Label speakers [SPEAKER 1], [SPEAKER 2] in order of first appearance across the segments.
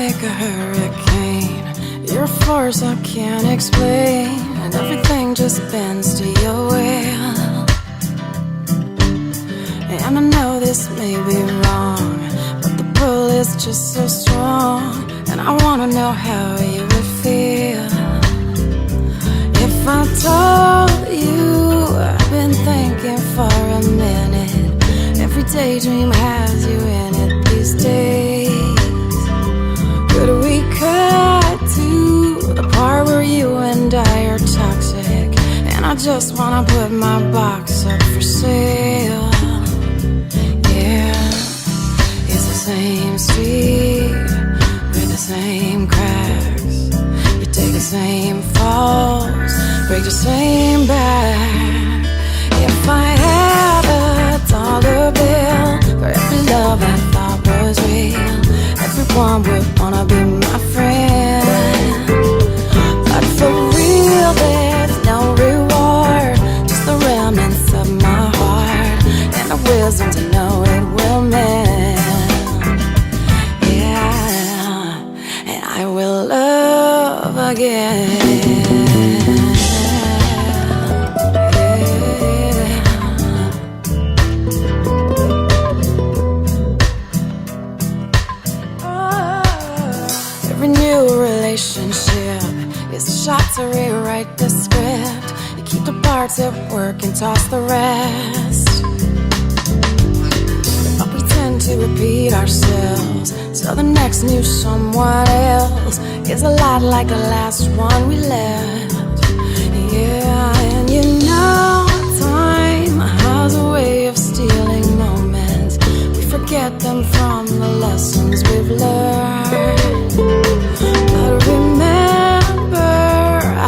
[SPEAKER 1] like a hurricane. You're a force I can't explain, and everything just bends to your will. And I know this may be wrong, but the pull is just so strong, and I wanna know how you would feel if I told you I've been thinking for a minute. Every daydream has you in it these days. Could we cut to the part where you and I are toxic, and I just wanna put my box up for sale? Same street with the same cracks. You take the same falls, break the same back. If I had $1 bill for every love I thought was real, everyone would wanna be my friend. But for real, there's no reward, just the remnants of my heart and the wisdom to know it will mend. I will love again. Every new relationship is a shot to rewrite the script. You keep the parts at work and toss the rest. But we tend to repeat ourselves, so the next new someone else is a lot like the last one we left. Yeah, and you know time has a way of stealing moments. We forget them from the lessons we've learned. But remember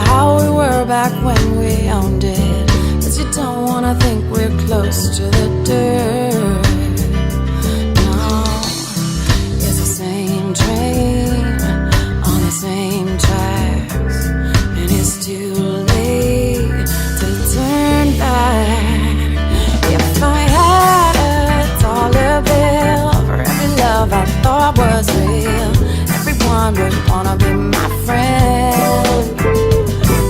[SPEAKER 1] how we were back when we owned it, 'cause you don't wanna think we're close to the dirt. Train on the same tracks, and it's too late to turn back. If I had $1 bill for every love I thought was real, everyone would wanna be my friend.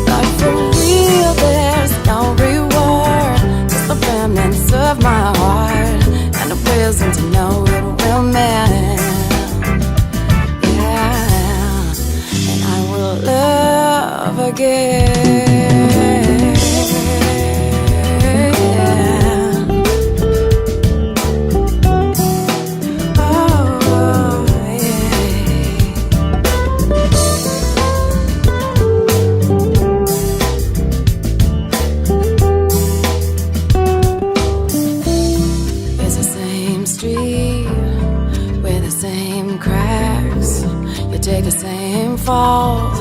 [SPEAKER 1] But for real, there's no reward, just the remnants of my heart and the wisdom to know it will mend. Love again. Oh, yeah. It's the same street with the same cracks. You take the same falls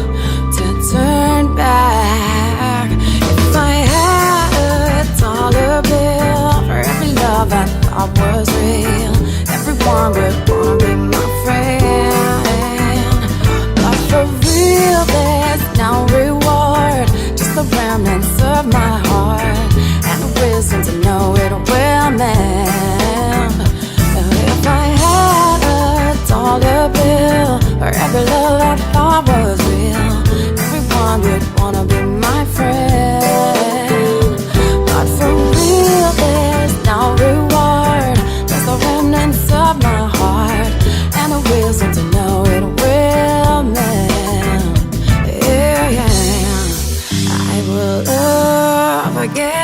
[SPEAKER 1] to turn back. If I had $1 bill for every love I thought was real, everyone would wanna be my friend. But for real, there's no reward, just the remnants of my heart and the wisdom to know it will mend. If I had $1 bill for every love I thought was real, everyone would wanna be my friend. But for real, there's no reward, just the remnants of my heart and the wisdom to know it will mend. Yeah, I will love again.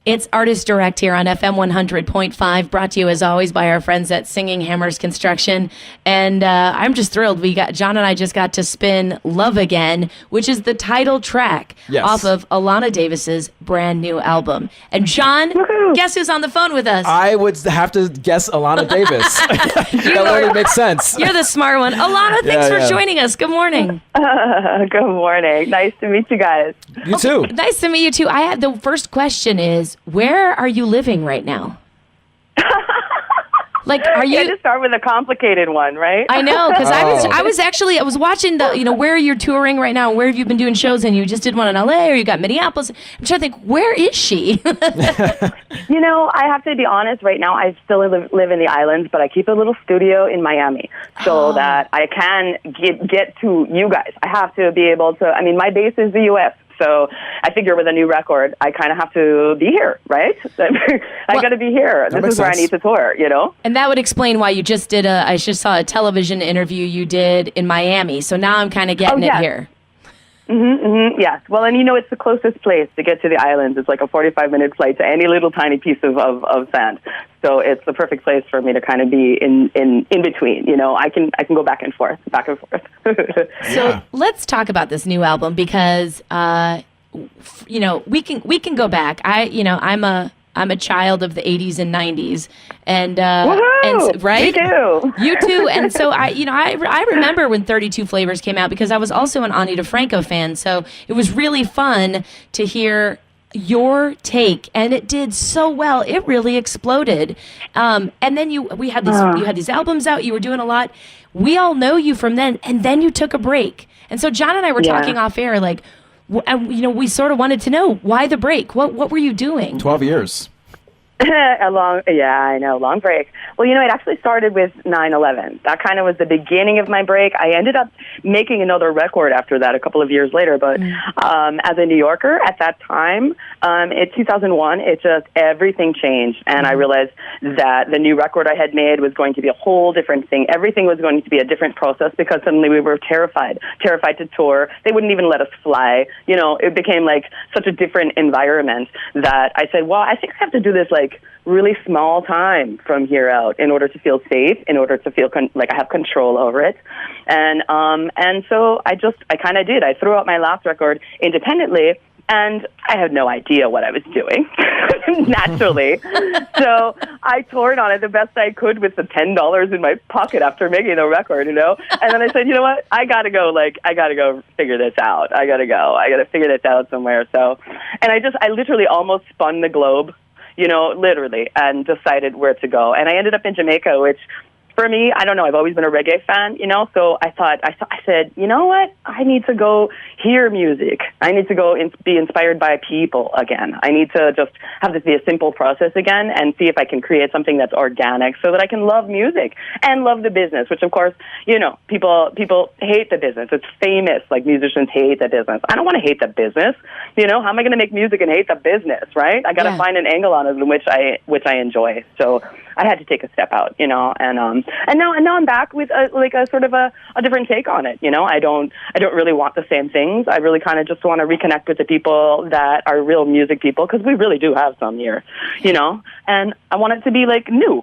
[SPEAKER 2] It's Artist Direct here on FM 100.5, brought to you as always by our friends at Singing Hammers Construction. And I'm just thrilled. Jon and I just got to spin Love Again, which is the title track off of Alana Davis's brand new album. And Jon, guess who's on the phone with us?
[SPEAKER 3] I would have to guess Alana Davis. That only makes sense.
[SPEAKER 2] You're the smart one. Alana, thanks for joining us. Good morning.
[SPEAKER 4] Good morning. Nice to meet you guys.
[SPEAKER 3] You too.
[SPEAKER 2] Nice to meet you too. The first question is, where are you living right now? Like, are you?
[SPEAKER 4] You had to start with a complicated one, right?
[SPEAKER 2] I know, because I was watching where you're touring right now, where have you been doing shows, and you just did one in LA, or you got Minneapolis. I'm trying to think, where is she?
[SPEAKER 4] I have to be honest. Right now, I still live in the islands, but I keep a little studio in Miami so that I can get to you guys. I have to be able to. I mean, my base is the U.S. So I figure with a new record, I kind of have to be here, right? I got to be here. This is where I need to tour,
[SPEAKER 2] And that would explain why you just did I just saw a television interview you did in Miami. So now I'm kind of getting it here.
[SPEAKER 4] Yes. Well, and it's the closest place to get to the islands. It's like a 45-minute flight to any little tiny piece of sand. So it's the perfect place for me to kind of be in between. I can go back and forth.
[SPEAKER 2] So let's talk about this new album because we can go back. I'm a child of the 80s and 90s, and right,
[SPEAKER 4] me too.
[SPEAKER 2] You too. And so I remember when 32 Flavors came out because I was also an Ani DeFranco fan. So it was really fun to hear your take, and it did so well. It really exploded. And then you had these albums out. You were doing a lot. We all know you from then, and then you took a break. And so Jon and I were talking off air, like. We sort of wanted to know why the break. What were you doing?
[SPEAKER 3] 12 years.
[SPEAKER 4] Long break. Well, it actually started with 9/11. That kind of was the beginning of my break. I ended up making another record after that a couple of years later, but as a New Yorker at that time, in 2001, everything changed, and I realized that the new record I had made was going to be a whole different thing. Everything was going to be a different process because suddenly we were terrified to tour. They wouldn't even let us fly. It became like such a different environment that I said, well, I think I have to do this really small time from here out in order to feel safe, in order to feel like I have control over it. And so I kind of did. I threw out my last record independently, and I had no idea what I was doing, naturally. So I toured on it the best I could with the $10 in my pocket after making the record, And then I said, you know what? I gotta go figure this out. I gotta figure this out somewhere. So, and I literally almost spun the globe, literally, and decided where to go. And I ended up in Jamaica, which for me, I don't know, I've always been a reggae fan, so I said, you know what? I need to go hear music. I need to go be inspired by people again. I need to just have this be a simple process again and see if I can create something that's organic so that I can love music and love the business, which of course, people hate the business. It's famous, like musicians hate the business. I don't want to hate the business. How am I going to make music and hate the business, right? I got to find an angle on it in which I enjoy. So I had to take a step out, and now I'm back with a sort of a different take on it. I don't really want the same things. I really kind of just want to reconnect with the people that are real music people, because we really do have some here, and I want it to be new,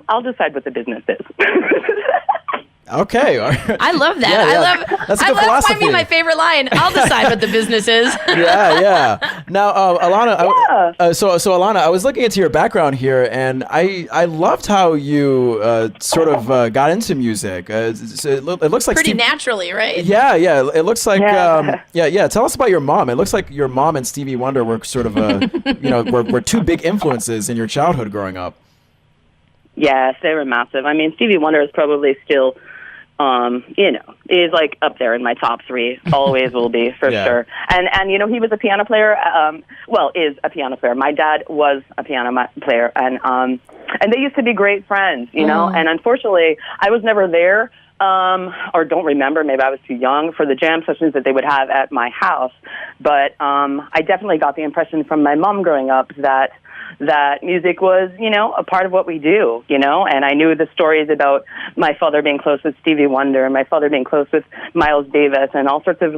[SPEAKER 4] I'll decide what the business is.
[SPEAKER 3] Okay.
[SPEAKER 2] I love that.
[SPEAKER 3] That's a good philosophy.
[SPEAKER 2] That might be my favorite line. I'll decide what the business is.
[SPEAKER 3] Yeah. Now, Alana, so Alana, I was looking into your background here, and I loved how you sort of got into music. It looks like
[SPEAKER 2] pretty naturally, right?
[SPEAKER 3] Yeah. It looks like Tell us about your mom. It looks like your mom and Stevie Wonder were sort of were two big influences in your childhood growing up.
[SPEAKER 4] Yes, they were massive. I mean, Stevie Wonder is probably still. Is up there in my top three. Always will be, for sure. And he was a piano player. Is a piano player. My dad was a piano player, and they used to be great friends. And unfortunately, I was never there. Or don't remember, maybe I was too young for the jam sessions that they would have at my house. But I definitely got the impression from my mom growing up that music was, a part of what we do, and I knew the stories about my father being close with Stevie Wonder and my father being close with Miles Davis and all sorts of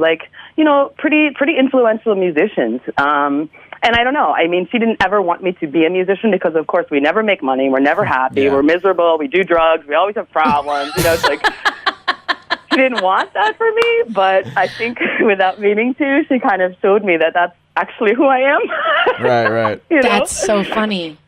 [SPEAKER 4] pretty influential musicians. And I don't know. I mean, she didn't ever want me to be a musician because, of course, we never make money. We're never happy. We're miserable. We do drugs. We always have problems. It's like she didn't want that for me. But I think without meaning to, she kind of showed me that actually who I am.
[SPEAKER 3] Right.
[SPEAKER 4] You know?
[SPEAKER 2] That's so funny.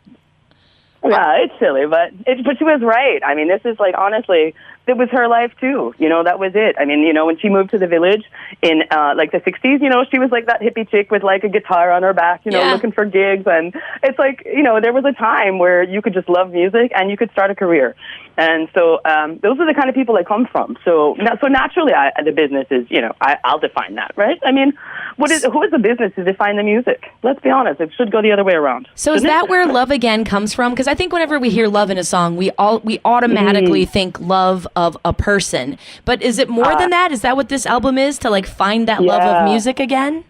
[SPEAKER 4] Yeah, it's silly, but she was right. I mean, this is like, honestly, it was her life too. You know, that was it. I mean, you know, when she moved to the village in like the 60s, you know, she was like that hippie chick with like a guitar on her back, you know, looking for gigs. And it's like, you know, there was a time where you could just love music and you could start a career. And so those are the kind of people I come from. So naturally, the business is, you know, I'll define that, right? I mean, who is the business to define the music? Let's be honest, it should go the other way around.
[SPEAKER 2] So is that where Love Again comes from? Because I think whenever we hear love in a song, we automatically think love of a person. But is it more than that? Is that what this album is, to like find that love of music again?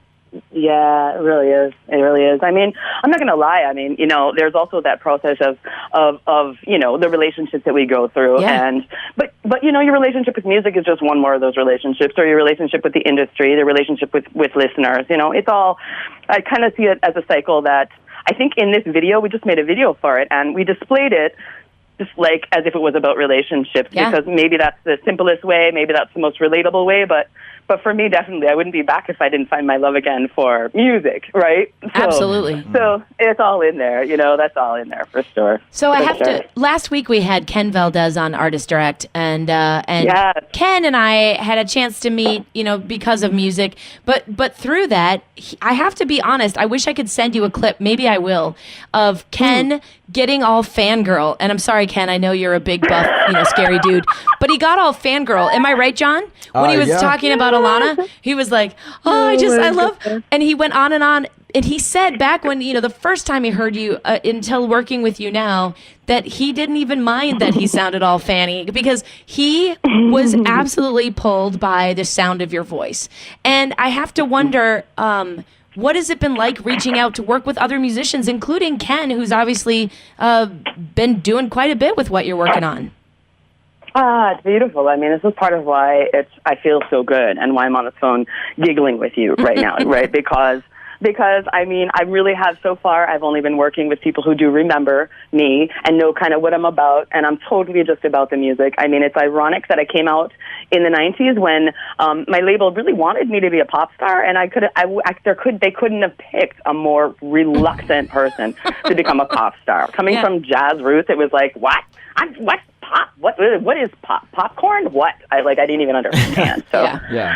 [SPEAKER 4] Yeah, it really is. It really is. I mean, I'm not going to lie. I mean, you know, there's also that process of you know, the relationships that we go through.
[SPEAKER 2] Yeah.
[SPEAKER 4] But you know, your relationship with music is just one more of those relationships, or your relationship with the industry, the relationship with listeners. You know, it's all, I kind of see it as a cycle that I think in this video, we just made a video for it and we displayed it just like as if it was about relationships, because maybe that's the simplest way, maybe that's the most relatable way, but for me, definitely, I wouldn't be back if I didn't find my love again for music, right?
[SPEAKER 2] Absolutely.
[SPEAKER 4] So it's all in there, you know, that's all in there for sure.
[SPEAKER 2] So I have to, last week we had Ken Valdez on Artist Direct, and Ken and I had a chance to meet, you know, because of music, but through that, I have to be honest, I wish I could send you a clip, maybe I will, of Ken getting all fangirl, and I'm sorry, Ken, I know you're a big buff, you know, scary dude, but he got all fangirl. Am I right, John? When he was talking about Alana, he was like, I love, and he went on, and he said back when, you know, the first time he heard you, until working with you now, that he didn't even mind that he sounded all fanny, because he was absolutely pulled by the sound of your voice. And I have to wonder, what has it been like reaching out to work with other musicians, including Ken, who's obviously been doing quite a bit with what you're working on?
[SPEAKER 4] It's beautiful. I mean, this is part of why I feel so good and why I'm on the phone giggling with you right now, right? Because I mean, I really have so far, I've only been working with people who do remember me and know kind of what I'm about, and I'm totally just about the music. I mean, it's ironic that I came out in the 90s when my label really wanted me to be a pop star, and they couldn't have picked a more reluctant person to become a pop star. Coming from jazz roots, it was like, what? What? Pop? What is pop? Popcorn? What? I didn't even understand. So
[SPEAKER 3] yeah.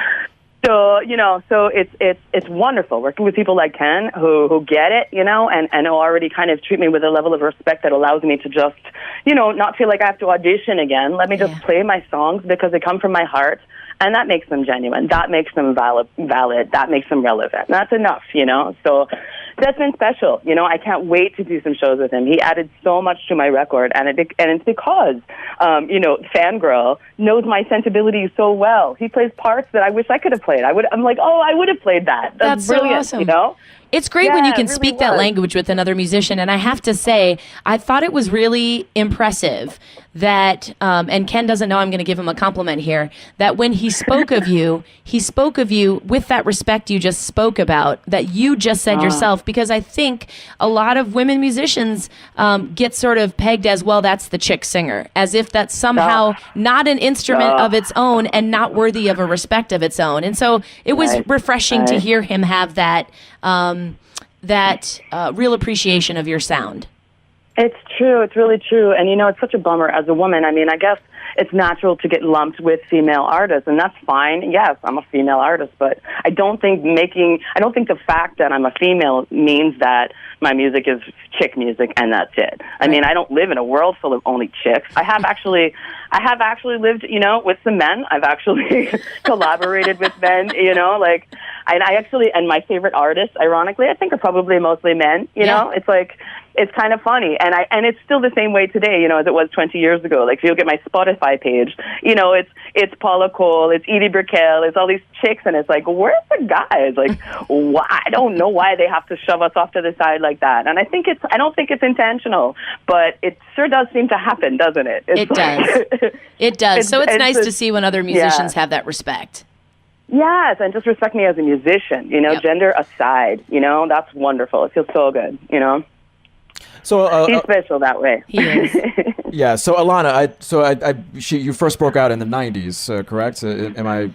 [SPEAKER 4] So, you know, so it's wonderful working with people like Ken who get it, you know, and who already kind of treat me with a level of respect that allows me to just, you know, not feel like I have to audition again. Let me just play my songs because they come from my heart, and that makes them genuine. That makes them valid. That makes them relevant. That's enough, you know. So that's been special. You know, I can't wait to do some shows with him. He added so much to my record, and it's because, you know, Fangirl knows my sensibilities so well. He plays parts that I wish I could have played. I'm like, I would have played that. That's brilliant,
[SPEAKER 2] so awesome.
[SPEAKER 4] You know?
[SPEAKER 2] It's great when you can
[SPEAKER 4] really
[SPEAKER 2] speak that language with another musician. And I have to say, I thought it was really impressive that, and Ken doesn't know I'm going to give him a compliment here, that when he spoke of you with that respect you just spoke about, that you just said yourself, because I think a lot of women musicians get sort of pegged as, well, that's the chick singer, as if that's somehow not an instrument of its own and not worthy of a respect of its own. And so it was refreshing to hear him have that real appreciation of your sound.
[SPEAKER 4] It's true. It's really true. And, you know, it's such a bummer as a woman. I mean, I guess it's natural to get lumped with female artists, and that's fine. Yes, I'm a female artist, but I don't think the fact that I'm a female means that my music is chick music and that's it. I mean, I don't live in a world full of only chicks. I have actually lived, you know, with some men. I've actually collaborated with men, you know, like, and my favorite artists, ironically, I think are probably mostly men, you know. It's like, it's kind of funny, and it's still the same way today, you know, as it was 20 years ago. Like, if you look at my Spotify page, you know, it's Paula Cole, it's Edie Brickell, it's all these chicks, and it's like, where's the guys? Like, why? I don't know why they have to shove us off to the side like that. And I don't think it's intentional, but it sure does seem to happen, doesn't it?
[SPEAKER 2] It does. It does. So it's nice to see when other musicians have that respect.
[SPEAKER 4] Yes, and just respect me as a musician, you know, gender aside, you know, that's wonderful. It feels so good, you know.
[SPEAKER 3] So
[SPEAKER 4] he's special that way.
[SPEAKER 2] He is.
[SPEAKER 3] Yeah. So Alana, you first broke out in the '90s, correct? Am I?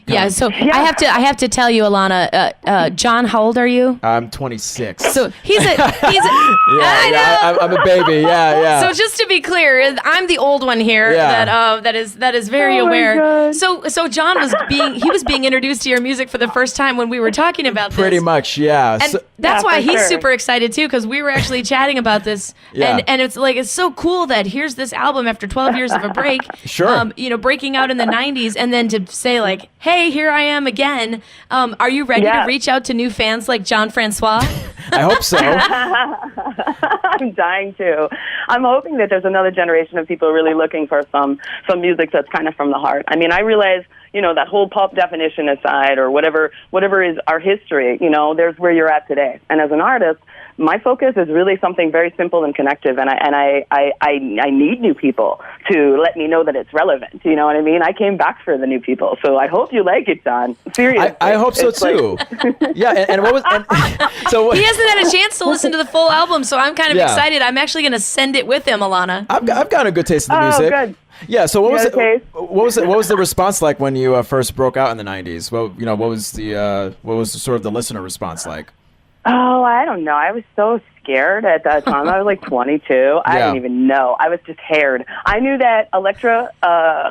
[SPEAKER 2] Yeah, so I have to tell you, Alana, Jon, how old are you?
[SPEAKER 3] I'm 26.
[SPEAKER 2] So he's a I know.
[SPEAKER 3] I'm a baby. Yeah.
[SPEAKER 2] So just to be clear, I'm the old one here that is very
[SPEAKER 4] Oh my
[SPEAKER 2] aware.
[SPEAKER 4] God.
[SPEAKER 2] So Jon was being introduced to your music for the first time when we were talking about this.
[SPEAKER 3] Pretty much, yeah.
[SPEAKER 2] And
[SPEAKER 3] So-
[SPEAKER 2] that's why
[SPEAKER 4] for
[SPEAKER 2] he's
[SPEAKER 4] sure.
[SPEAKER 2] super excited too, because we were actually chatting about this,
[SPEAKER 3] Yeah.
[SPEAKER 2] and it's so cool that here's this album after 12 years of a break,
[SPEAKER 3] Sure.
[SPEAKER 2] Breaking out in the 90s, and then to say like, hey, here I am again. Are you ready to reach out to new fans like John Francois?
[SPEAKER 3] I hope so.
[SPEAKER 4] I'm dying to. I'm hoping that there's another generation of people really looking for some music that's kind of from the heart. I mean, I realize, that whole pop definition aside, or whatever is our history, there's where you're at today. And as an artist, my focus is really something very simple and connective, and I need new people to let me know that it's relevant. You know what I mean? I came back for the new people, so I hope you like it, Jon. Seriously,
[SPEAKER 3] I hope so
[SPEAKER 4] It's
[SPEAKER 3] too. Yeah, and what was so?
[SPEAKER 2] He hasn't had a chance to listen to the full album, so I'm kind of
[SPEAKER 3] Yeah.
[SPEAKER 2] excited. I'm actually going to send it with him, Alana.
[SPEAKER 3] I've got a good taste in the music.
[SPEAKER 4] good.
[SPEAKER 3] Yeah. So what
[SPEAKER 4] You
[SPEAKER 3] was
[SPEAKER 4] got a taste?
[SPEAKER 3] what was the response like when you first broke out in the 90s? Well, what was the sort of the listener response like?
[SPEAKER 4] Oh, I don't know. I was so scared at that time. I was like 22. I didn't even know. I was just scared. I knew that Elektra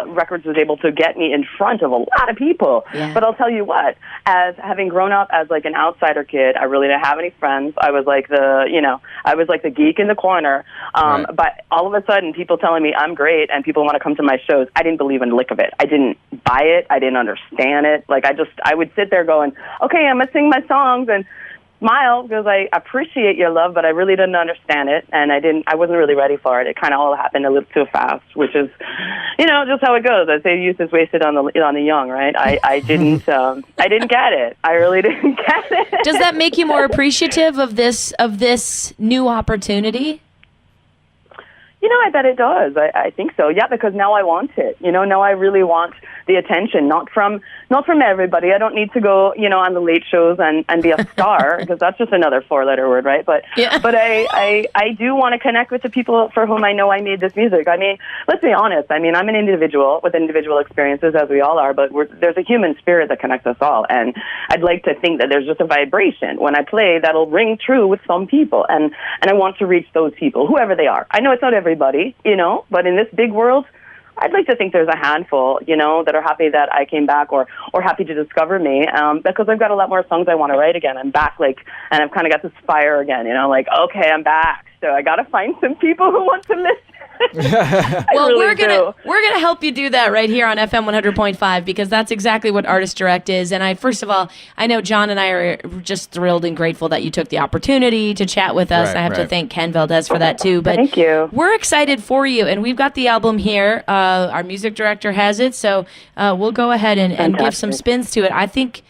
[SPEAKER 4] Records was able to get me in front of a lot of people.
[SPEAKER 2] Yeah.
[SPEAKER 4] But I'll tell you what, as having grown up as like an outsider kid, I really didn't have any friends. I was like the geek in the corner.
[SPEAKER 3] Right.
[SPEAKER 4] But all of a sudden, people telling me I'm great and people want to come to my shows. I didn't believe in a lick of it. I didn't buy it. I didn't understand it. Like I would sit there going, okay, I'm gonna sing my songs and smile because I appreciate your love, but I really didn't understand it, and I wasn't really ready for it. It kind of all happened a little too fast, which is, just how it goes. I say youth is wasted on the young, right? I didn't get it. I really didn't get it.
[SPEAKER 2] Does that make you more appreciative of this new opportunity?
[SPEAKER 4] I bet it does. I think so. Yeah, because now I want it. Now I really want the attention, not from everybody. I don't need to go, on the late shows and be a star because that's just another 4-letter word, right? But I do want to connect with the people for whom I know I made this music. I mean, let's be honest. I mean, I'm an individual with individual experiences, as we all are, but there's a human spirit that connects us all, and I'd like to think that there's just a vibration when I play that'll ring true with some people, and I want to reach those people, whoever they are. I know it's not everybody, but in this big world, I'd like to think there's a handful, that are happy that I came back or happy to discover me, because I've got a lot more songs I want to write again. I'm back, and I've kind of got this fire again, okay, I'm back. So I got to find some people who want to listen.
[SPEAKER 2] Well,
[SPEAKER 4] really
[SPEAKER 2] we're gonna help you do that right here on FM 100.5 because that's exactly what Artist Direct is. And first of all, I know Jon and I are just thrilled and grateful that you took the opportunity to chat with us.
[SPEAKER 3] Right,
[SPEAKER 2] I have to
[SPEAKER 3] right.
[SPEAKER 2] thank Ken Valdez for that too. But
[SPEAKER 4] Thank you.
[SPEAKER 2] We're excited for you, and we've got the album here. Our music director has it, so we'll go ahead and give some
[SPEAKER 4] Fantastic.
[SPEAKER 2] spins to it. I think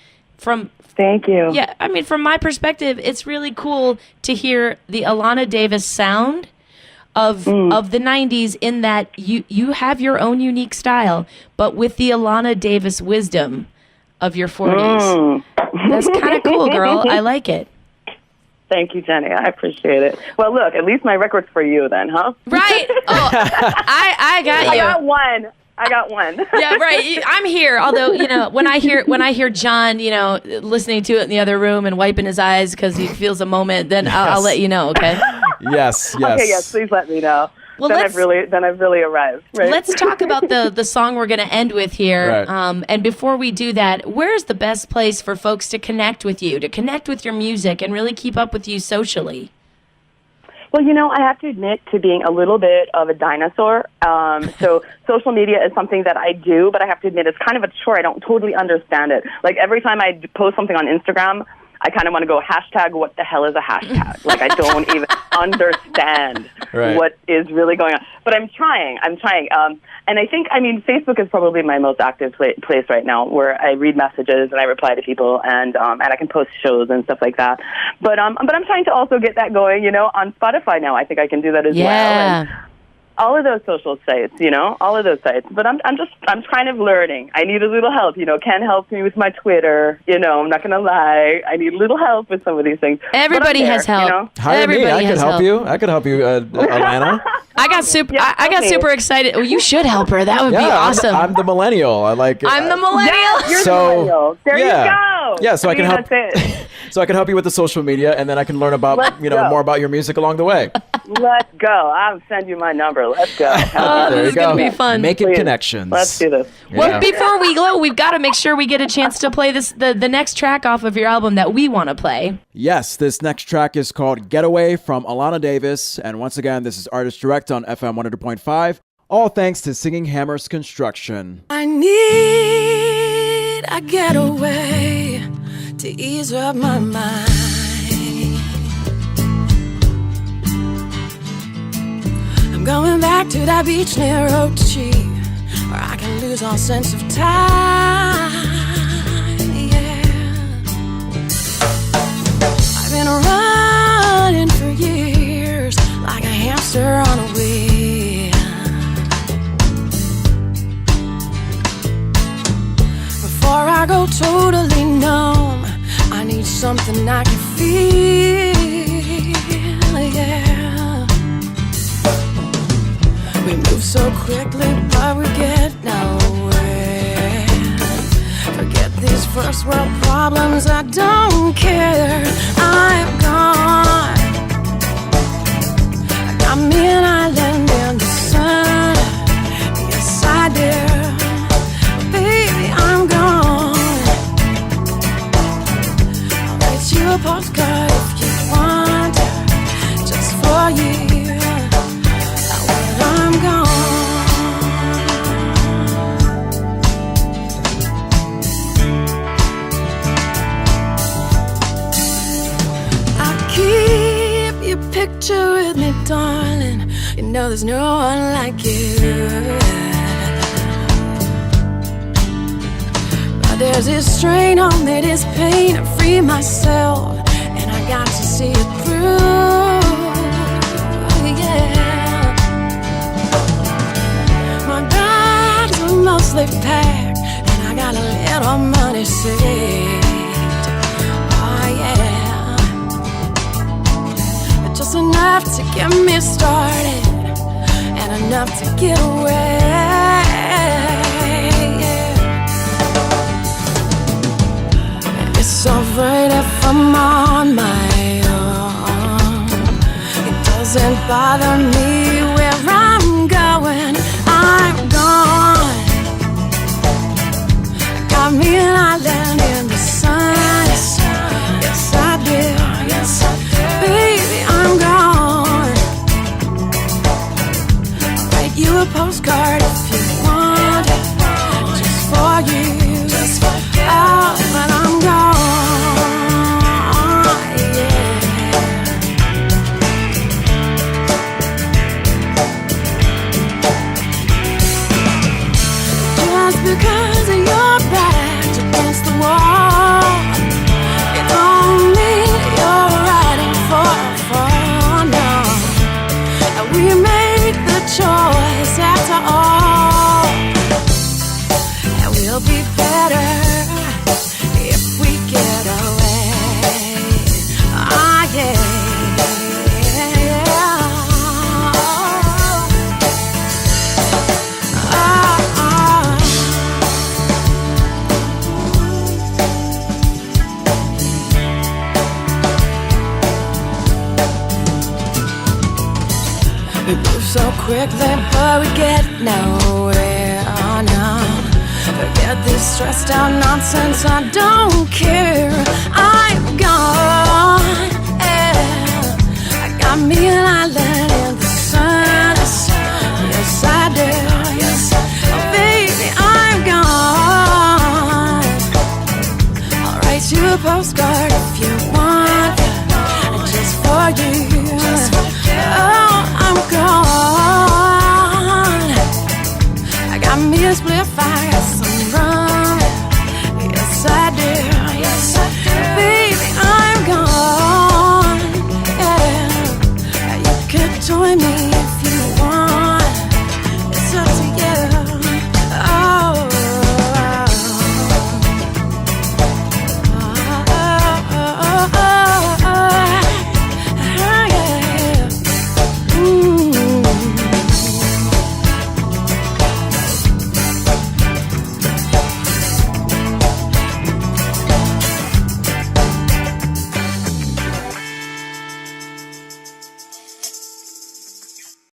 [SPEAKER 4] Thank you.
[SPEAKER 2] yeah, I mean, from my perspective, it's really cool to hear the Alana Davis sound of the 90s in that you have your own unique style, but with the Alana Davis wisdom of your 40s. That's kind of cool, girl. I like it.
[SPEAKER 4] Thank you, Jenny. I appreciate it. Well, look, at least my record's for you then, huh?
[SPEAKER 2] Right. Oh, I got you.
[SPEAKER 4] I got one.
[SPEAKER 2] Yeah, right. I'm here. Although, when I hear Jon, listening to it in the other room and wiping his eyes because he feels a moment, then I'll let you know, okay?
[SPEAKER 3] Yes.
[SPEAKER 4] Okay, yes, please let me know.
[SPEAKER 2] Well,
[SPEAKER 4] I've really arrived. Right?
[SPEAKER 2] Let's talk about the song we're going to end with here.
[SPEAKER 3] Right.
[SPEAKER 2] And before we do that, where's the best place for folks to connect with you, to connect with your music, and really keep up with you socially?
[SPEAKER 4] Well, I have to admit to being a little bit of a dinosaur. So social media is something that I do, but I have to admit it's kind of a chore. I don't totally understand it. Like every time I post something on Instagram, I kind of want to go hashtag what the hell is a hashtag? Like I don't even understand what is really going on. But I'm trying. And I think, Facebook is probably my most active place right now, where I read messages and I reply to people, and I can post shows and stuff like that. But I'm trying to also get that going, on Spotify now. I think I can do that as well. all of those social sites, all of those sites. But I'm kind of learning. I need a little help. Ken helps me with my Twitter. I'm not going to lie. I need a little help with some of these things.
[SPEAKER 2] Everybody has help.
[SPEAKER 3] Hire me. I could help you. I could help you, Alana.
[SPEAKER 2] I got super excited. Oh, you should help her. That would be awesome.
[SPEAKER 3] I'm the millennial. I like it.
[SPEAKER 2] I'm the millennial.
[SPEAKER 4] You're the millennial. There you go.
[SPEAKER 3] Yeah, so I can help.
[SPEAKER 4] That's it.
[SPEAKER 3] So I can help you with the social media, and then I can learn about more about your music along the way.
[SPEAKER 4] Let's go. I'll send you my number. Let's go.
[SPEAKER 2] This is going to be fun.
[SPEAKER 3] Making connections.
[SPEAKER 4] Let's do this.
[SPEAKER 2] Well, before we go, we've got to make sure we get a chance to play the next track off of your album that we want to play.
[SPEAKER 3] Yes, this next track is called Getaway from Alana Davis. And once again, this is Artist Direct on FM 100.5. All thanks to Singing Hammers Construction.
[SPEAKER 1] I need a getaway to ease up my mind. I'm going back to that beach near Ochi, where I can lose all sense of time. Yeah, I've been running for years like a hamster on a wheel. Before I go totally numb, I need something I can feel, yeah. We move so quickly, but we get nowhere. Forget these first world problems, I don't care. I'm gone. I got me an island in the sun. Yes, I do. Baby, I'm gone. I'll write you a postcard if you want, just for you. I'm gone. I keep your picture with me, darling. You know there's no one like you. But there's this strain on me, this pain. I free myself, and I got to see it through. Yeah. Mostly packed, and I got a little money saved. Oh yeah, just enough to get me started, and enough to get away. Yeah. It's alright if I'm on my own. It doesn't bother me where I'm going. I'm gone. Got me an island in the sun. Yes, I do. Yes, baby, I'm gone. I'll write you a postcard if you want, just for you. Oh, but I'm gone. Yeah. Just because of your back against the wall, it don't mean you're riding for no. And we made the choice after all, and we'll be better if we get away. Ah, yeah. We move so quickly, but we get nowhere. Oh no, forget this stressed out nonsense. I don't care. I'm gone. Yeah. I got me an island in the sun. Yes, I do. Yes, oh, baby, I'm gone. I'll write you a postcard if you want, just for you. Oh, I'm gone. I got me a spliff, I got some rum.